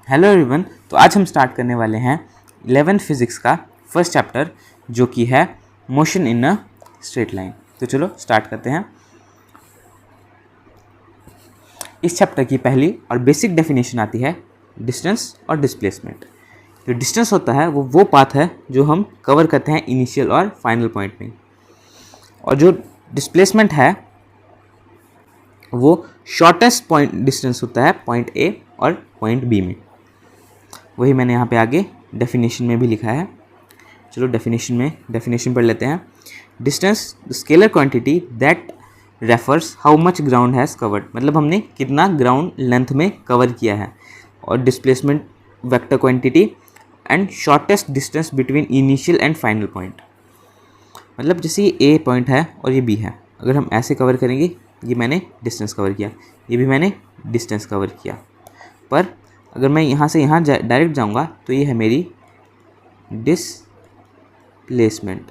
Hello everyone. तो आज हम स्टार्ट करने वाले हैं 11th फिजिक्स का फर्स्ट चैप्टर जो कि है motion in a straight line. तो चलो स्टार्ट करते हैं। इस चैप्टर की पहली और बेसिक डेफिनेशन आती है डिस्टेंस और डिस्प्लेसमेंट। जो डिस्टेंस होता है वो पाथ है जो हम कवर करते हैं इनिशियल और फाइनल पॉइंट में, और जो डिस्प्लेसमेंट है वो शॉर्टेस्ट पॉइंट डिस्टेंस होता है पॉइंट ए और पॉइंट बी में। वही मैंने यहाँ पे आगे डेफिनेशन में भी लिखा है। चलो डेफिनेशन पढ़ लेते हैं। Distance scalar quantity that refers how much ground has covered, मतलब हमने कितना ग्राउंड लेंथ में कवर किया है। और displacement vector quantity and shortest distance between initial and final point, मतलब जैसे ये ए पॉइंट है और ये बी है, अगर हम ऐसे कवर करेंगे, ये मैंने डिस्टेंस कवर किया, ये भी मैंने डिस्टेंस कवर किया। पर अगर मैं यहाँ से यहाँ डायरेक्ट जाऊँगा तो ये है मेरी डिस्प्लेसमेंट।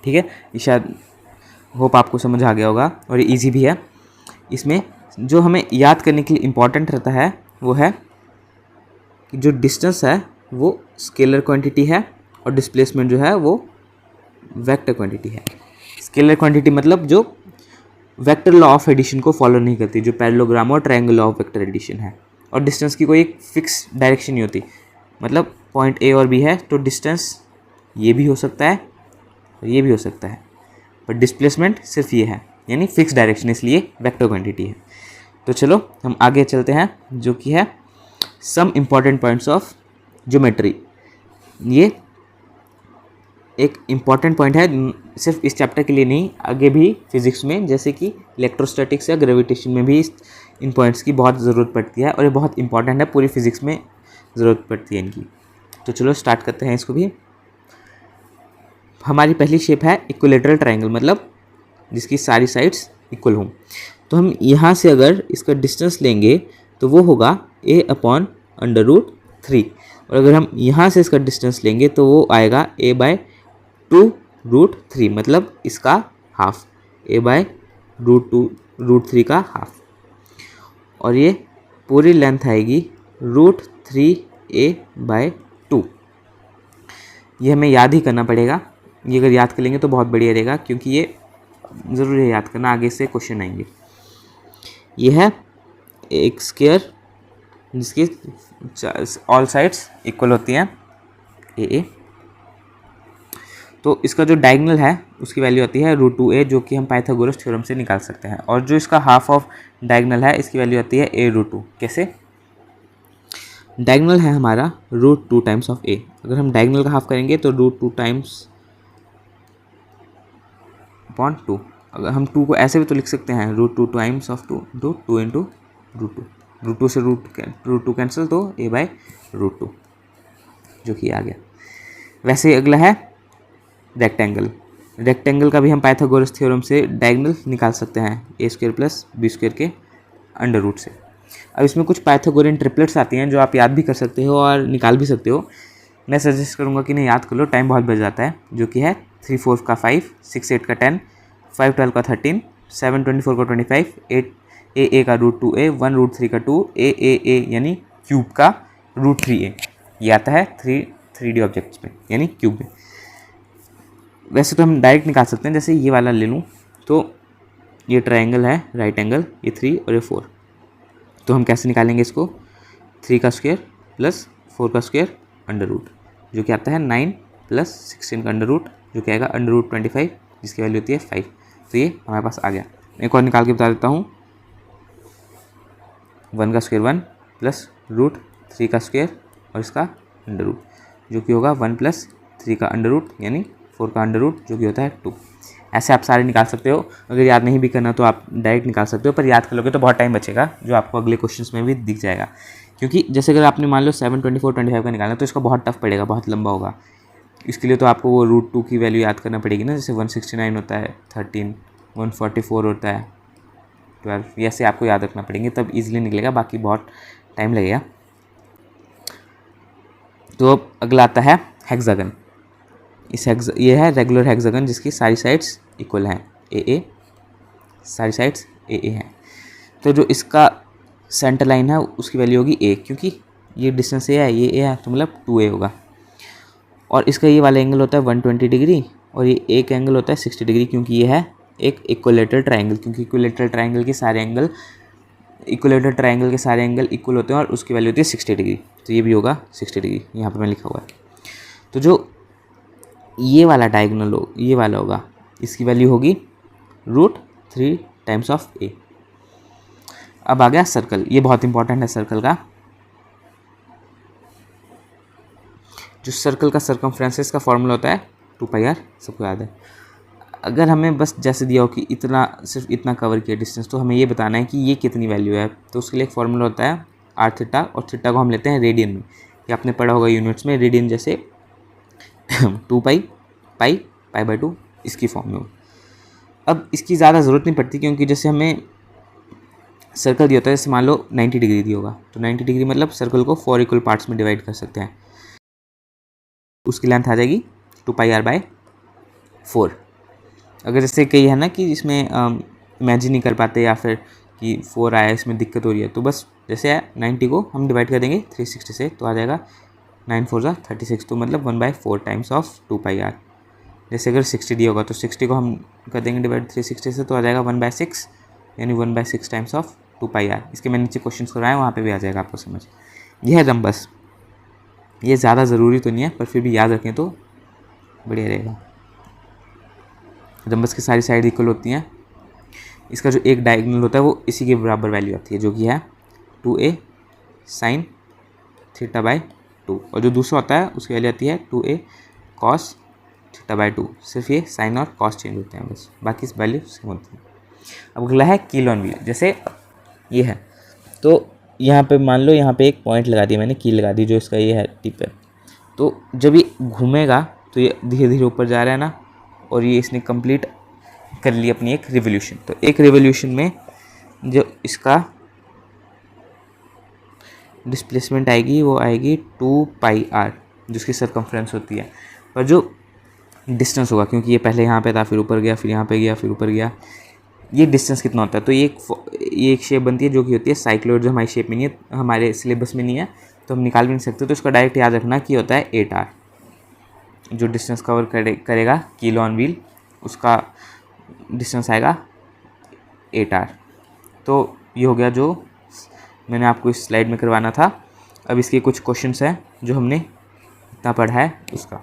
ठीक है, ये शायद होप आपको समझ आ गया होगा और ये इजी भी है। इसमें जो हमें याद करने के लिए इम्पॉर्टेंट रहता है वो है कि जो डिस्टेंस है वो स्केलर क्वांटिटी है और डिस्प्लेसमेंट जो है वो वेक्टर क्वांटिटी है। स्केलर क्वांटिटी मतलब जो वेक्टर लॉ ऑफ एडिशन को फॉलो नहीं करती, जो पैरेललोग्राम और triangle law of vector addition है। और डिस्टेंस की कोई एक फिक्स डायरेक्शन नहीं होती, मतलब पॉइंट ए और बी है तो डिस्टेंस ये भी हो सकता है और ये भी हो सकता है, पर डिस्प्लेसमेंट सिर्फ ये है, यानी फिक्स डायरेक्शन, इसलिए वेक्टर क्वांटिटी है। तो चलो हम आगे चलते हैं, जो कि है some important points of geometry. ये एक इम्पॉर्टेंट पॉइंट है सिर्फ इस चैप्टर के लिए नहीं, आगे भी फिजिक्स में जैसे कि इलेक्ट्रोस्टैटिक्स या ग्रेविटेशन में भी इन पॉइंट्स की बहुत ज़रूरत पड़ती है और ये बहुत इंपॉर्टेंट है, पूरी फिजिक्स में ज़रूरत पड़ती है इनकी। तो चलो स्टार्ट करते हैं इसको भी। हमारी पहली शेप है इक्विलेटरल ट्रायंगल, मतलब जिसकी सारी साइड्स इक्वल हों। तो हम यहाँ से अगर इसका डिस्टेंस लेंगे तो वो होगा a/√3, और अगर हम यहाँ से इसका डिस्टेंस लेंगे तो वो आएगा a/2√3, मतलब इसका हाफ, a/√3 का हाफ। और ये पूरी लेंथ आएगी √3a/2। ये हमें याद ही करना पड़ेगा, ये अगर याद कर लेंगे तो बहुत बढ़िया रहेगा, क्योंकि ये ज़रूरी है याद करना, आगे से क्वेश्चन आएंगे। ये है एक स्क्वायर जिसकी ऑल साइड्स इक्वल होती हैं ए। तो इसका जो डायगोनल है उसकी वैल्यू आती है √2a, जो कि हम पाइथागोरस थ्योरम से निकाल सकते हैं। और जो इसका हाफ ऑफ डायगोनल है इसकी वैल्यू आती है a√2। कैसे? डायगोनल है हमारा √2 टाइम्स ऑफ a, अगर हम डायगोनल का हाफ करेंगे तो √2 टाइम्स अपॉन 2। अगर हम 2 को ऐसे भी तो लिख सकते हैं √2 टाइम्स ऑफ 2, 2 इंटू √2, √2 से √2 कैंसिल, तो a/√2, जो कि आ गया। वैसे अगला है रेक्टेंगल। रेक्टेंगल का भी हम पाइथागोरस थ्योरम से डायगोनल निकाल सकते हैं a² + b² के अंडर रूट से। अब इसमें कुछ पाइथागोरियन ट्रिपलेट्स आती हैं जो आप याद भी कर सकते हो और निकाल भी सकते हो। मैं सजेस्ट करूँगा कि नहीं याद कर लो, टाइम बहुत बच जाता है। जो कि है 3 4 का 5, 6 8 का 10, 5 12 का 13, 7 24 का 25, 8 a का √2a, 1 √3 का 2, a यानी क्यूब का √3a। ये आता है 3D ऑब्जेक्ट्स में, यानी क्यूब में। वैसे तो हम डायरेक्ट निकाल सकते हैं, जैसे ये वाला ले लूँ तो ये ट्रायंगल है राइट एंगल, ये 3 और ये 4। तो हम कैसे निकालेंगे इसको? 3 का स्क्वायर प्लस 4 का स्क्वायर अंडर रूट, जो कि आता है 9 + 16 का अंडर रूट, जो कि आएगा √25, जिसकी वैल्यू होती है 5। तो ये हमारे पास आ गया। एक और निकाल के बता देता हूँ। 1 का स्क्वायर 1 प्लस √3 का स्क्वायर और इसका अंडर रूट, जो कि होगा 1 + 3 का अंडर रूट, यानी 4 का अंडर रूट, जो कि होता है 2। ऐसे आप सारे निकाल सकते हो। अगर याद नहीं भी करना तो आप डायरेक्ट निकाल सकते हो, पर याद कर लोगे तो बहुत टाइम बचेगा, जो आपको अगले क्वेश्चंस में भी दिख जाएगा। क्योंकि जैसे अगर आपने मान लो 7 24 25 का निकालना तो इसका बहुत टफ पड़ेगा, बहुत लंबा होगा। इसके लिए तो आपको वो √2 की वैल्यू याद करना पड़ेगी ना, जैसे 169 होता है 13, 144 होता है 12, ऐसे आपको याद रखना पड़ेंगे, तब इजीली निकलेगा, बाकी बहुत टाइम लगेगा। तो अब अगला आता है हेक्सागन। ये है रेगुलर हेक्सागन जिसकी सारी साइड्स इक्वल हैं, ए सारी साइड्स ए हैं। तो जो इसका सेंटर लाइन है उसकी वैल्यू होगी a, क्योंकि ये डिस्टेंस a है, ये a है, तो मतलब 2a होगा। और इसका ये वाला एंगल होता है 120 डिग्री और ये एक एंगल होता है 60 डिग्री, क्योंकि ये है एक इक्विलेटरल ट्रायंगल, क्योंकि इक्विलेटरल ट्रायंगल के सारे एंगल इक्वल होते हैं और उसकी वैल्यू होती है 60 डिग्री, तो ये भी होगा 60 डिग्री, यहाँ पर मैं लिखा हुआ है। तो जो ये वाला डायगोनल ये वाला होगा, इसकी वैल्यू होगी √3 टाइम्स ऑफ a। अब आ गया सर्कल, ये बहुत इंपॉर्टेंट है सर्कल का। जो सर्कल का सर्कमफ्रेंस का फॉर्मूला होता है 2πr, सबको याद है। अगर हमें बस जैसे दिया हो कि इतना, सिर्फ इतना कवर किया डिस्टेंस, तो हमें ये बताना है कि ये कितनी वैल्यू है, तो उसके लिए एक फॉर्मूला होता है r थीटा, और थीटा को हम लेते हैं रेडियन में। ये आपने पढ़ा होगा यूनिट्स में, रेडियन जैसे 2π π/2 इसकी फॉर्म में हो। अब इसकी ज़्यादा ज़रूरत नहीं पड़ती, क्योंकि जैसे हमें सर्कल दिया होता है, जैसे मान लो 90 डिग्री दिया होगा, तो 90 डिग्री मतलब सर्कल को 4 इक्वल पार्ट्स में डिवाइड कर सकते हैं। उसकी लेंथ आ जाएगी 2πr/4। अगर जैसे कई है ना कि इसमें इमेजिन नहीं कर पाते, या फिर कि 4 आया इसमें दिक्कत हो रही है, तो बस जैसे है 90 को हम डिवाइड कर देंगे 360 से, तो आ जाएगा 9 4 जा 36, तो मतलब 1/4 टाइम्स ऑफ 2πr। जैसे अगर 60 दिया होगा तो 60 को हम कर देंगे डिवाइड 360 से, तो आ जाएगा 1/6, यानी 1/6 टाइम्स ऑफ 2πr। इसके मैंने नीचे क्वेश्चन करवाए, वहाँ पे भी आ जाएगा आपको समझ। यह है रम्बस, ये ज़्यादा ज़रूरी तो नहीं है, पर फिर भी याद रखें तो बढ़िया रहेगा। रम्बस की सारी साइड इक्वल होती हैं। इसका जो एक डायगोनल होता है वो इसी के बराबर वैल्यू आती है, जो कि है 2a sin θ/2, और जो दूसरा होता है उसकी वैल्यू आती है 2a cos θ/2। सिर्फ ये साइन और कॉस चेंज होते हैं बस, बाकी वैल्यू सेम होती है। अब अगला है कील ऑन व्हील। जैसे ये है, तो यहाँ पे मान लो यहाँ पे एक पॉइंट लगा दिया मैंने, कील लगा दी, जो इसका ये है टिप है। तो जब ये घूमेगा तो ये धीरे धीरे ऊपर जा रहा है ना, और ये इसने कंप्लीट कर ली अपनी एक रिवोल्यूशन। तो एक रिवोल्यूशन में जो इसका डिस्प्लेसमेंट आएगी वो आएगी 2πr, जिसकी सर्कमफ्रेंस होती है। पर जो डिस्टेंस होगा, क्योंकि ये पहले यहाँ पे था, फिर ऊपर गया, फिर यहाँ पे गया, फिर ऊपर गया, ये डिस्टेंस कितना होता है, तो ये एक शेप बनती है जो कि होती है साइक्लॉइड, जो हमारी शेप में नहीं है, हमारे सिलेबस में नहीं है, तो हम निकाल भी नहीं सकते। तो इसका डायरेक्ट याद रखना कि होता है 8r। जो डिस्टेंस कवर करेगा कील ऑन व्हील, उसका डिस्टेंस आएगा 8r। तो ये हो गया जो मैंने आपको इस स्लाइड में करवाना था। अब इसके कुछ क्वेश्चंस हैं जो हमने इतना पढ़ा है उसका।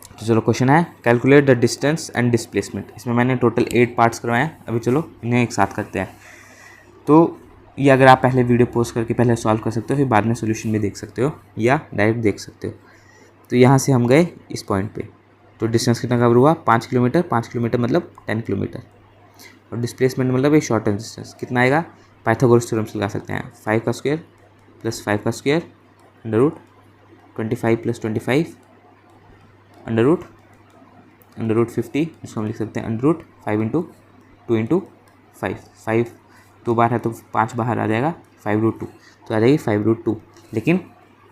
तो चलो क्वेश्चन है, calculate the distance and displacement. इसमें मैंने टोटल 8 पार्ट्स करवाए हैं। अभी चलो इन्हें एक साथ करते हैं। तो ये अगर आप पहले वीडियो पोस्ट करके पहले सॉल्व कर सकते हो, फिर बाद में सोल्यूशन भी देख सकते हो या डायरेक्ट देख सकते हो। तो यहाँ से हम गए इस पॉइंट पे, तो डिस्टेंस कितना कवर हुआ 5 किलोमीटर। 5 किलोमीटर मतलब 10 किलोमीटर, और डिस्प्लेसमेंट मतलब ये शॉर्टेस्ट डिस्टेंस कितना आएगा, पाइथागोरस थ्योरम से लगा सकते हैं। 5 का स्क्वायर प्लस 5 का square under root 25 plus 25 under root 50, जिसको हम लिख सकते हैं अंडर रूट 5 × 2 × 5। 5 2 बार है तो 5 बाहर आ जाएगा, 5√2, तो आ जाएगी 5√2। लेकिन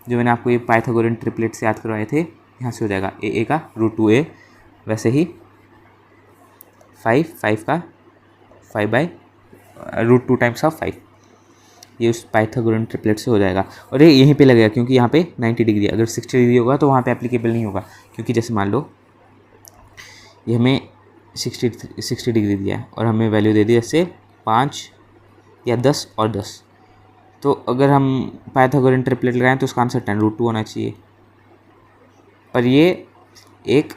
जो मैंने आपको ये पाइथागोरियन ट्रिपलेट से याद करवाए थे, यहाँ से हो जाएगा a का √2a, वैसे ही 5 का 5/√2 टाइम्स ऑफ 5, ये उस पाइथागोरियन ट्रिपलेट से हो जाएगा। और ये यहीं पे लगेगा, क्योंकि यहाँ पे 90 डिग्री, अगर 60 डिग्री होगा तो वहाँ पे एप्लीकेबल नहीं होगा, क्योंकि जैसे मान लो ये हमें 60 डिग्री दिया है और हमें वैल्यू दे दी जैसे 5 या 10 और 10, तो अगर हम पाइथागोरियन ट्रिपलेट लगाएं तो उसका आंसर 10√2 होना चाहिए। पर ये एक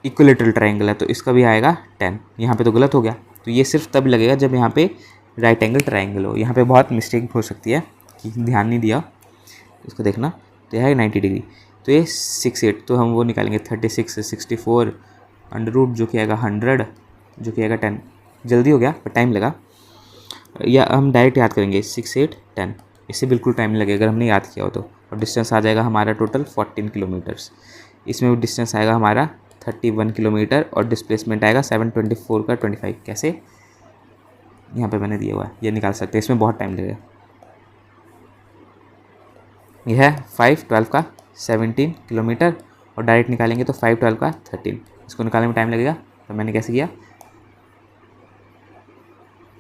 इक्विलेटरल ट्रायंगल है, तो इसका भी आएगा 10। यहाँ पे तो गलत हो गया, तो ये सिर्फ तब लगेगा जब यहाँ पे राइट एंगल ट्रायंगल हो। यहाँ पे बहुत मिस्टेक हो सकती है कि ध्यान नहीं दिया, इसको देखना। तो यह है 90 डिग्री, तो ये 68, तो हम वो निकालेंगे 36 से 64 अंडर रूट, जो कि आएगा 100, जो कि आएगा 10। जल्दी हो गया पर टाइम लगा, या हम डायरेक्ट याद करेंगे 6 8 10, इससे बिल्कुल टाइम लगेगा अगर हमने याद किया हो तो। और डिस्टेंस आ जाएगा हमारा टोटल 14 किलोमीटर्स। इसमें डिस्टेंस आएगा हमारा 31 किलोमीटर, और डिस्प्लेसमेंट आएगा 724 का 25। कैसे, यहाँ पे मैंने दिया हुआ है, ये निकाल सकते हैं, इसमें बहुत टाइम लगेगा। यह है 5 12 का 17 किलोमीटर, और डायरेक्ट निकालेंगे तो 5 12 का 13, इसको निकालने में टाइम लगेगा। तो मैंने कैसे किया,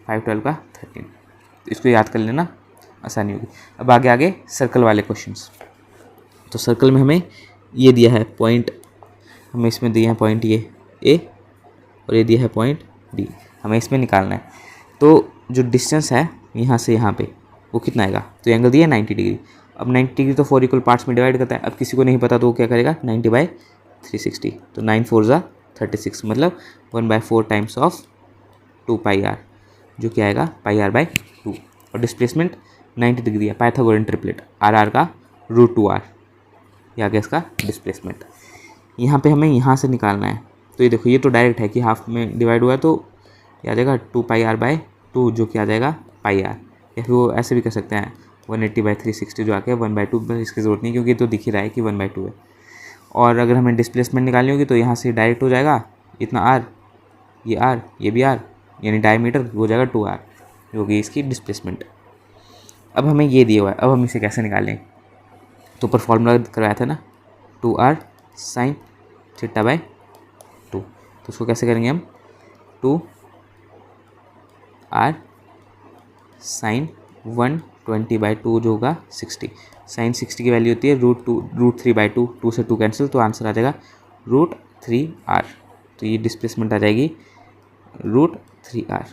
5 12 का 13, तो इसको याद कर लेना, आसानी होगी। अब आगे आगे सर्कल वाले क्वेश्चंस। तो सर्कल में हमें ये दिया है पॉइंट, हमें इसमें दिया है पॉइंट ये ए और ये दिया है पॉइंट डी, हमें इसमें निकालना है। तो जो डिस्टेंस है यहाँ से यहाँ पे वो कितना आएगा, तो एंगल दिया है 90 डिग्री। अब 90 डिग्री तो 4 इक्वल पार्ट्स में डिवाइड करता है। अब किसी को नहीं पता तो वो क्या करेगा, 90/360, तो 9 4 ज़ा 36, मतलब 1/4 टाइम्स ऑफ 2 पाई आर, जो क्या आएगा πr/2। और डिस्प्लेसमेंट 90 डिग्री है, पाइथागोरन ट्रिपलेट, आर का √2r, ये आ गया इसका डिस्प्लेसमेंट। यहाँ पे हमें यहाँ से निकालना है। तो ये देखो ये तो डायरेक्ट है कि हाफ में डिवाइड हुआ है, तो ये आ जाएगा 2 πr/2, जो कि आ जाएगा πr, या फिर वो ऐसे भी कर सकते हैं 180/360 जो आ गया 1/2, बस इसकी ज़रूरत नहीं क्योंकि ये तो दिख ही रहा है कि 1/2 है। और अगर हमें डिस्प्लेसमेंट निकालनी होगी तो यहाँ से डायरेक्ट हो जाएगा इतना आर, ये भी आर, यानी डायमीटर हो जाएगा 2r, जो कि इसकी डिस्प्लेसमेंट। अब हमें ये दिया हुआ है, अब हम इसे कैसे निकालें, तो ऊपर फॉर्मूला करवाया था ना 2r sin θ/2, तो उसको कैसे करेंगे हम, 2r sin 120/2 जो होगा 60, sin 60 की वैल्यू होती है √3/2, 2 से 2 कैंसिल, तो आंसर आ जाएगा √3r। तो ये डिस्प्लेसमेंट आ जाएगी √3r।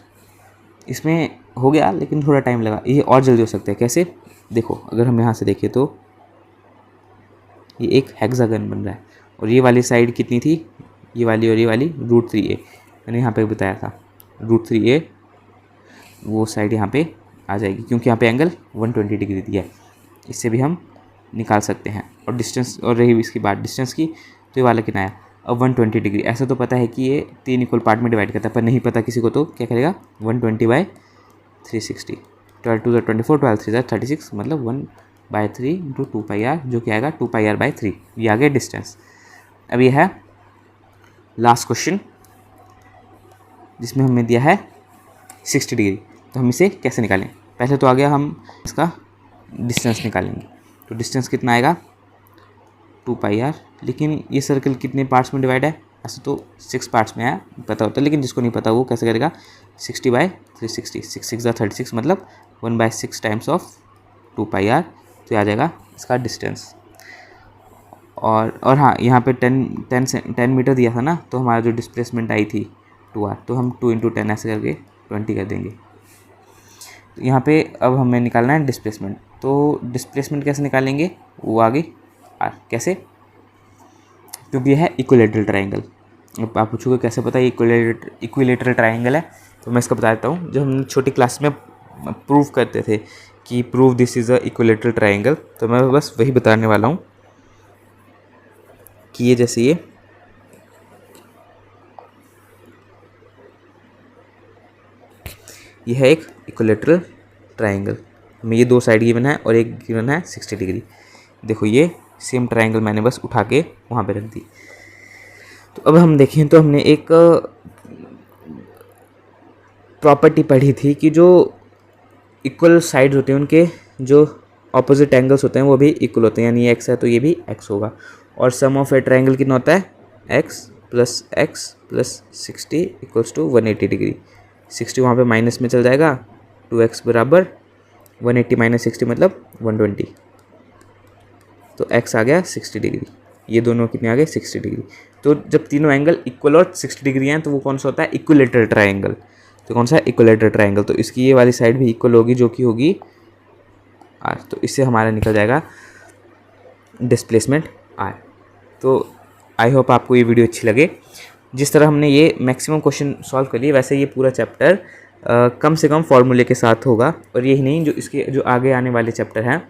इसमें हो गया लेकिन थोड़ा टाइम लगा, ये और जल्दी हो सकता है। कैसे, देखो अगर हम यहाँ से देखें तो ये एक हेक्सागन बन रहा है और ये वाली साइड कितनी थी, ये वाली और ये वाली √3a, मैंने यहाँ पे बताया था √3a, वो साइड यहाँ पे आ जाएगी क्योंकि यहाँ पे एंगल 120 डिग्री दिया है, इससे भी हम निकाल सकते हैं। और डिस्टेंस, और रही इसकी बात डिस्टेंस की, तो ये वाला कितना आया, अब 120 डिग्री। ऐसा तो पता है कि ये 3 इक्वल पार्ट में डिवाइड करता है, पर नहीं पता किसी को, तो क्या करेगा 120/360, 12 2 24, 12 3 36, मतलब 1/3 × 2 πr, जो क्या आएगा 2 πr/3, ये आ गया डिस्टेंस। अब ये है लास्ट क्वेश्चन जिसमें हमें दिया है 60 डिग्री, तो हम इसे कैसे निकालें। पहले तो आ गया हम इसका डिस्टेंस निकालेंगे, तो डिस्टेंस कितना आएगा 2 πr, लेकिन ये सर्कल कितने पार्ट्स में डिवाइड है, ऐसे तो 6 पार्ट्स में है पता होता है, लेकिन जिसको नहीं पता वो कैसे करेगा, 60/360, 6 6 36, मतलब 1/6 टाइम्स ऑफ 2 πr, तो आ जाएगा इसका डिस्टेंस। और हाँ, यहाँ पे 10 मीटर दिया था ना, तो हमारा जो डिस्प्लेसमेंट आई थी 2r, तो हम 2 × 10 ऐसे करके 20 कर देंगे। तो यहाँ पे अब हमें निकालना है डिस्प्लेसमेंट, तो डिस्प्लेसमेंट कैसे निकालेंगे, वो आ गई r, कैसे, क्योंकि यह है इक्विलेटरल ट्रायंगल। अब आप पूछोगे कैसे पता है इक्विलेटरल ट्रायंगल है, तो मैं इसका बता देता हूँ। जब हम छोटी क्लास में प्रूव करते थे कि prove this is a equilateral triangle, तो मैं बस वही बताने वाला हूँ कि ये जैसे ये है एक इक्विलेटरल ट्रायंगल, हमें ये 2 साइड गिवन है और एक गिवन है 60 डिग्री। देखो ये सेम ट्रायंगल मैंने बस उठा के वहाँ पे रख दी। तो अब हम देखें तो हमने एक प्रॉपर्टी पढ़ी थी कि जो इक्वल साइड्स होते हैं उनके जो ऑपोजिट एंगल्स होते हैं वो भी इक्वल होते हैं, यानी ये x है तो ये भी x होगा। और सम ऑफ ए ट्रायंगल कितना होता है, x + 60 = 180 डिग्री। 60 वहाँ पे माइनस में चल जाएगा, 2x = 180 - 60 मतलब 120, तो x आ गया 60 डिग्री। ये दोनों कितने आ गए 60 डिग्री। तो जब तीनों एंगल इक्वल और 60 डिग्री हैं तो वो कौन सा होता है, इक्विलेटरल ट्रायंगल। तो कौन सा है, इक्विलेटरल ट्रायंगल। तो इसकी ये वाली साइड भी इक्वल होगी जो कि होगी r, तो इससे हमारा निकल जाएगा डिस्प्लेसमेंट r। तो आई होप आपको ये वीडियो अच्छी लगे। जिस तरह हमने ये मैक्सिमम क्वेश्चन सॉल्व कर लिए, वैसे ये पूरा चैप्टर कम से कम फॉर्मूले के साथ होगा। और यही नहीं, जो इसके जो आगे आने वाले चैप्टर हैं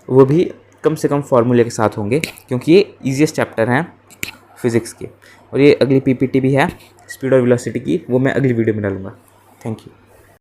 वो भी कम से कम फॉर्मूले के साथ होंगे, क्योंकि ये ईजीएस्ट चैप्टर हैं फिज़िक्स के। और ये अगली पीपीटी भी है स्पीड और वेलोसिटी की, वो मैं अगली वीडियो में डालूंगा। Thank you.